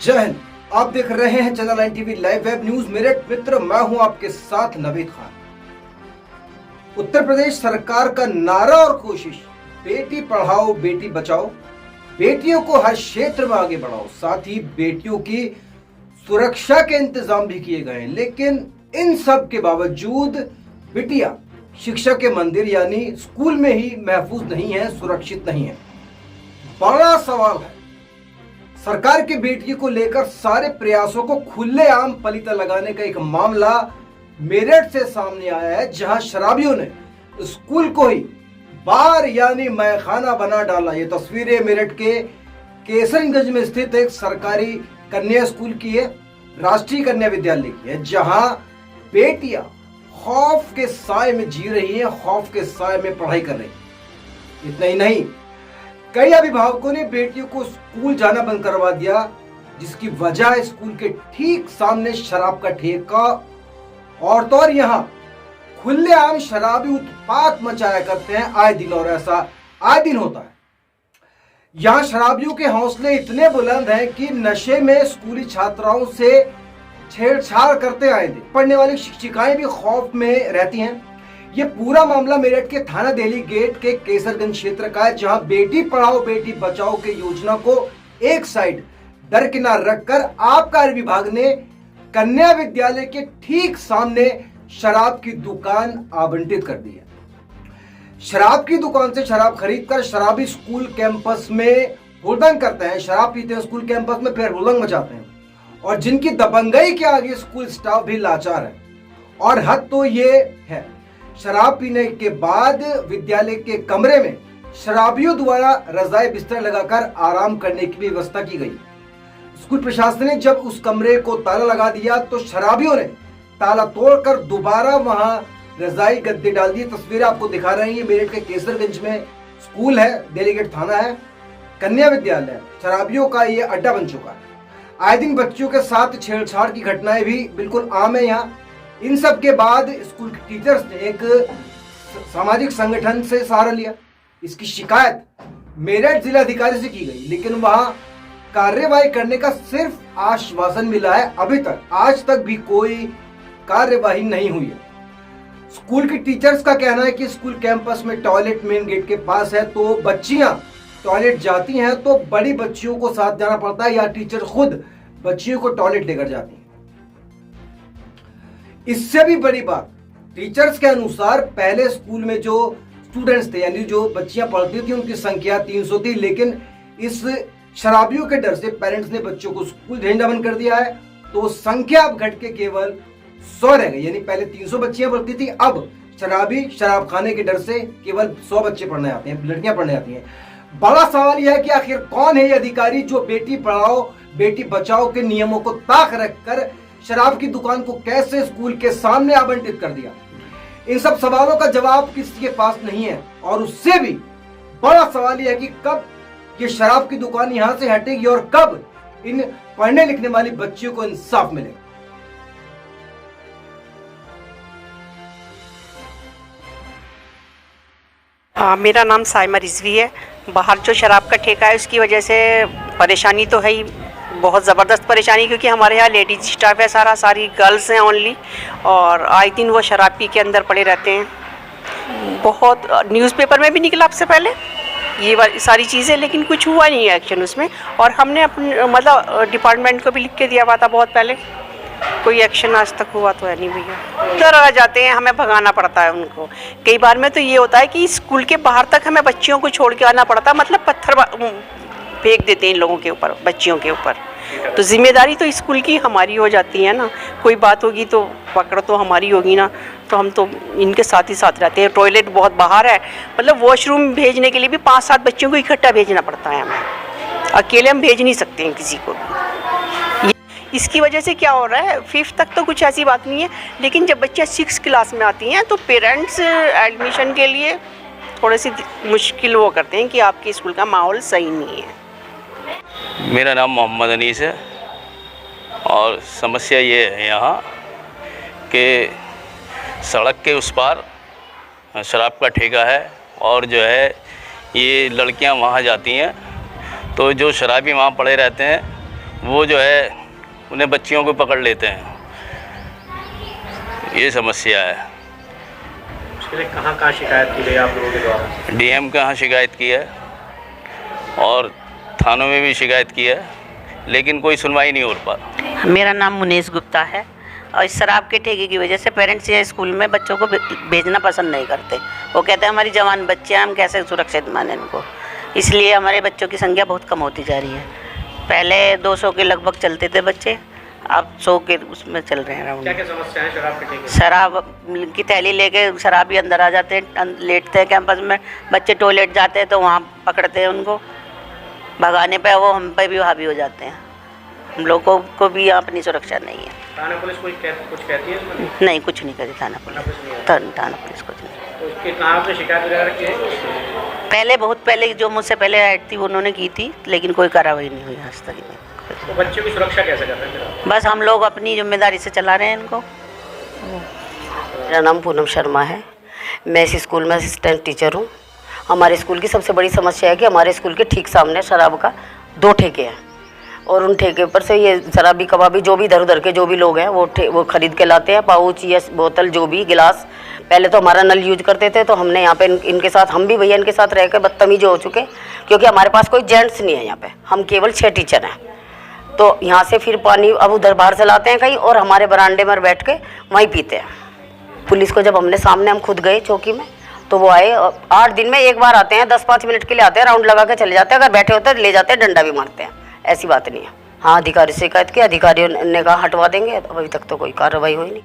जय हिंद। आप देख रहे हैं channel 9 TV live web news. मेरे मित्र, मैं हूं आपके साथ नवीद खान। उत्तर प्रदेश सरकार का नारा और कोशिश बेटी पढ़ाओ बेटी बचाओ, बेटियों को हर क्षेत्र में आगे बढ़ाओ, साथ ही बेटियों की सुरक्षा के इंतजाम भी किए गए हैं। लेकिन इन सब के बावजूद बिटिया शिक्षा के मंदिर यानी स्कूल में ही महफूज नहीं है, सुरक्षित नहीं है। बड़ा सवाल है। सरकार के बेटी को लेकर सारे प्रयासों को खुलेआम पलीता लगाने का एक मामला मेरठ से सामने आया है, जहां शराबियों ने स्कूल को ही बार यानी मैखाना बना डाला। ये तस्वीरें मेरठ के केसरगंज में स्थित एक सरकारी कन्या स्कूल की है, राष्ट्रीय कन्या विद्यालय की है, जहां बेटियां खौफ के साए में जी रही हैं, खौफ के साए में पढ़ाई कर रही हैं। इतना ही नहीं, कई अभिभावकों ने बेटियों को स्कूल जाना बंद करवा दिया, जिसकी वजह स्कूल के ठीक सामने शराब का ठेका और तो और यहाँ खुलेआम शराबी उत्पात मचाया करते हैं आए दिन, और ऐसा आए दिन होता है। यहाँ शराबियों के हौसले इतने बुलंद हैं कि नशे में स्कूली छात्राओं से छेड़छाड़ करते आए थे। पढ़ने वाली शिक्षिकाएं भी खौफ में रहती हैं। ये पूरा मामला मेरठ के थाना दिल्ली गेट के केसरगंज क्षेत्र का है, जहां बेटी पढ़ाओ बेटी बचाओ के योजना को एक साइड दरकिनार रखकर आबकारी विभाग ने कन्या विद्यालय के ठीक सामने शराब की दुकान आवंटित कर दी है। शराब की दुकान से शराब खरीदकर शराबी स्कूल कैंपस में हुड़दंग करते हैं, शराब पीते हैं स्कूल कैंपस में, फिर हुड़दंग मचाते हैं, और जिनकी दबंगई के आगे स्कूल स्टाफ भी लाचार है। और हद तो ये है, शराब पीने के बाद विद्यालय के कमरे में शराबियों द्वारा रजाई बिस्तर लगाकर आराम करने की भी व्यवस्था की गई। स्कूल प्रशासन ने जब उस कमरे को ताला लगा दिया तो शराबियों ने ताला तोड़कर दोबारा वहां रजाई गद्दे डाल दिए। तस्वीरें आपको दिखा रहे हैं, मेरठ के केसरगंज में स्कूल है, दिल्ली गेट थाना है, कन्या विद्यालय शराबियों का ये अड्डा बन चुका है। आए दिन बच्चियों के साथ छेड़छाड़ की घटनाएं भी बिल्कुल आम है यहाँ। इन सब के बाद स्कूल के टीचर्स ने एक सामाजिक संगठन से सहारा लिया। इसकी शिकायत मेरठ जिलाधिकारी से की गई, लेकिन वहां कार्यवाही करने का सिर्फ आश्वासन मिला है। अभी तक आज तक भी कोई कार्यवाही नहीं हुई है। स्कूल के टीचर्स का कहना है कि स्कूल कैंपस में टॉयलेट मेन गेट के पास है, तो बच्चियां टॉयलेट जाती हैं तो बड़ी बच्चियों को साथ जाना पड़ता है, या टीचर खुद बच्चियों को टॉयलेट लेकर जाती हैं। इससे भी बड़ी बात, टीचर्स के अनुसार पहले स्कूल में जो स्टूडेंट्स थे यानी जो बच्चियां पढ़ती थी उनकी संख्या 300 थी, लेकिन इस शराबियों के डर से पेरेंट्स ने बच्चों को स्कूल भेजना बंद कर दिया है। तो संख्या अब घट के केवल 100 रह गई, यानी पहले 300 बच्चियां पढ़ती थी, अब शराबी शराब खाने के डर से केवल 100 बच्चे पढ़ने आते हैं, लड़कियां पढ़ने आती हैं। बड़ा सवाल यह है कि आखिर कौन है ये अधिकारी जो बेटी पढ़ाओ बेटी बचाओ के नियमों को ताक रखकर शराब की दुकान को कैसे स्कूल के सामने आवंटित कर दिया। इन सब सवालों का जवाब किसी के पास नहीं है। और उससे भी बड़ा सवाल यह है कि कब ये शराब की दुकान यहां से हटेगी और कब इन पढ़ने लिखने वाली बच्चियों को इंसाफ मिलेगा। मेरा नाम साइमा रिजवी है। बाहर जो शराब का ठेका है उसकी वजह से परेशानी तो है ही, बहुत ज़बरदस्त परेशानी, क्योंकि हमारे यहाँ लेडीज स्टाफ है, सारी गर्ल्स हैं ओनली, और आए दिन वो शराब पी के अंदर पड़े रहते हैं। बहुत न्यूज़पेपर में भी निकला आपसे पहले ये सारी चीज़ें, लेकिन कुछ हुआ नहीं है एक्शन उसमें। और हमने अपने मतलब डिपार्टमेंट को भी लिख के दिया हुआ था बहुत पहले, कोई एक्शन आज तक हुआ तो है नहीं भैया। उधर आ जाते हैं, हमें भगाना पड़ता है उनको। कई बार में तो ये होता है कि स्कूल के बाहर तक हमें बच्चियों को छोड़ के आना पड़ता है, मतलब पत्थर फेंक देते हैं इन लोगों के ऊपर, बच्चियों के ऊपर। तो जिम्मेदारी तो स्कूल की हमारी हो जाती है ना, कोई बात होगी तो पकड़ तो हमारी होगी ना, तो हम तो इनके साथ ही साथ रहते हैं। टॉयलेट बहुत बाहर है, मतलब वॉशरूम भेजने के लिए भी 5-7 बच्चों को इकट्ठा भेजना पड़ता है हमें, अकेले हम भेज नहीं सकते हैं किसी को भी। इसकी वजह से क्या हो रहा है, 5th तक तो कुछ ऐसी बात नहीं है, लेकिन जब बच्चे 6 क्लास में आती हैं तो पेरेंट्स एडमिशन के लिए थोड़ी सी मुश्किल वो करते हैं कि आपके स्कूल का माहौल सही नहीं है। मेरा नाम मोहम्मद अनीस है, और समस्या ये है यहाँ कि सड़क के उस पार शराब का ठेका है, और जो है ये लड़कियाँ वहाँ जाती हैं, तो जो शराबी वहाँ पड़े रहते हैं वो जो है उन्हें बच्चियों को पकड़ लेते हैं। ये समस्या है। उसके लिए कहाँ शिकायत की गई आप लोगों के द्वारा? डीएम के यहाँ शिकायत की है और थानों में भी शिकायत की है, लेकिन कोई सुनवाई नहीं हो पा। मेरा नाम मुनीश गुप्ता है और इस शराब के ठेके की वजह से पेरेंट्स ये स्कूल में बच्चों को भेजना पसंद नहीं करते। वो कहते हैं हमारी जवान बच्चे हैं, हम कैसे सुरक्षित माने इनको। इसलिए हमारे बच्चों की संख्या बहुत कम होती जा रही है। पहले 200 के लगभग चलते थे बच्चे, अब 100 के उसमें चल रहे हैं राउंड। क्या क्या समस्या है शराब के ठेके? शराब की थैली लेके शराबी अंदर आ जाते हैं, लेटते हैं कैंपस में। बच्चे टॉयलेट जाते हैं तो वहाँ पकड़ते हैं उनको, भगाने पे वो हम पे भी हावी हो जाते हैं। हम लोगों को भी यहाँ अपनी सुरक्षा नहीं है। थाना पुलिस कुछ कहती है इसमें? नहीं, कुछ नहीं करती थाना पुलिस। थाना पुलिस कुछ नहीं। तो उसके कहाँ आपने शिकायत वगैरह की है? पहले बहुत पहले जो मुझसे पहले ऐड थी उन्होंने की थी, लेकिन कोई कार्रवाई नहीं हुई आज तक। तो बच्चों की सुरक्षा कैसे कर रहे हैं? बस हम लोग अपनी जिम्मेदारी से चला रहे हैं इनको। मेरा नाम पूनम शर्मा है। मैं इस स्कूल में असिस्टेंट टीचर हूँ। हमारे स्कूल की सबसे बड़ी समस्या है कि हमारे स्कूल के ठीक सामने शराब का 2 ठेके हैं और उन ठेके पर से ये शराबी कबाबी जो भी इधर उधर के जो भी लोग हैं वो खरीद के लाते हैं, पाउच या बोतल जो भी गिलास। पहले तो हमारा नल यूज करते थे, तो हमने यहाँ पे इनके साथ, हम भी भैया इनके साथ रह कर बदतमीज हो चुके, क्योंकि हमारे पास कोई जेंट्स नहीं है यहाँ पे, हम केवल 6 टीचर हैं। तो यहाँ से फिर पानी अब उधर बाहर से लाते हैं कहीं और हमारे बरामदे में बैठ के वहीं पीते हैं। पुलिस को जब हमने सामने हम खुद गए चौकी में, तो वो आए। 8 दिन में एक बार आते हैं, 10-5 मिनट के लिए आते हैं, राउंड लगा के चले जाते हैं। अगर बैठे होते हैं ले जाते हैं, डंडा भी मारते हैं। ऐसी बात नहीं है। हाँ, अधिकारी से शिकायत की, अधिकारियों ने कहा हटवा देंगे, अभी तक तो कोई कार्रवाई हुई नहीं।